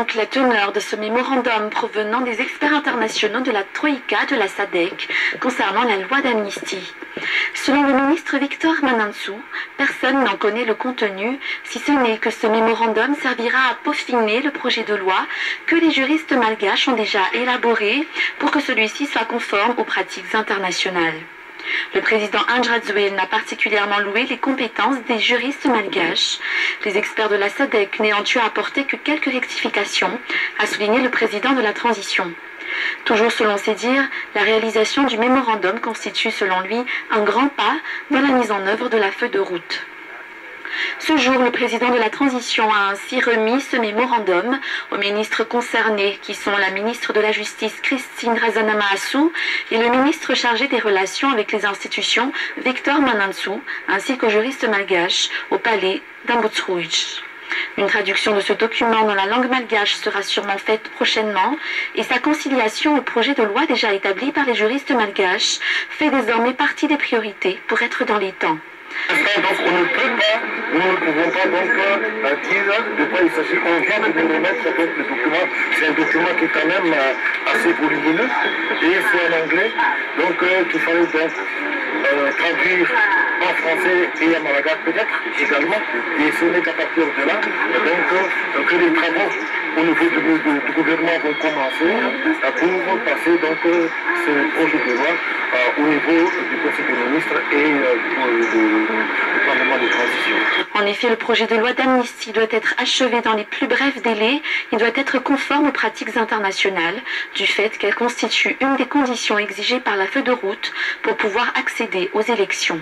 donc la teneur de ce mémorandum provenant des experts internationaux de la Troïka de la SADC concernant la loi d'amnistie. Selon le ministre Victor Manansou, personne n'en connaît le contenu, si ce n'est que ce mémorandum servira à peaufiner le projet de loi que les juristes malgaches ont déjà élaboré pour que celui-ci soit conforme aux pratiques internationales. Le président Ange Rajoelina n'a particulièrement loué les compétences des juristes malgaches. Les experts de la SADC n'ayant eu à apporter que quelques rectifications, a souligné le président de la transition. Toujours selon ses dires, la réalisation du mémorandum constitue selon lui un grand pas dans la mise en œuvre de la feuille de route. Ce jour, le président de la transition a ainsi remis ce mémorandum aux ministres concernés, qui sont la ministre de la Justice Christine Razanama-Assou et le ministre chargé des relations avec les institutions Victor Manansou, ainsi qu'aux juristes malgaches au palais d'Ambotsrouitch. Une traduction de ce document dans la langue malgache sera sûrement faite prochainement et sa conciliation au projet de loi déjà établi par les juristes malgaches fait désormais partie des priorités pour être dans les temps. Donc nous ne pouvons pas donc dire de quoi il s'agit. On vient de nous remettre donc le document. C'est un document qui est quand même assez volumineux et c'est en anglais. Donc qu'il fallait donc traduire en français et en malagasy peut-être également. Et ce n'est qu'à partir de là donc, que les travaux au niveau du gouvernement vont commencer pour passer donc ce projet de loi au niveau du Conseil des ministres et du Parlement de transition. En effet, le projet de loi d'amnistie doit être achevé dans les plus brefs délais et doit être conforme aux pratiques internationales, du fait qu'elle constitue une des conditions exigées par la feuille de route pour pouvoir accéder aux élections.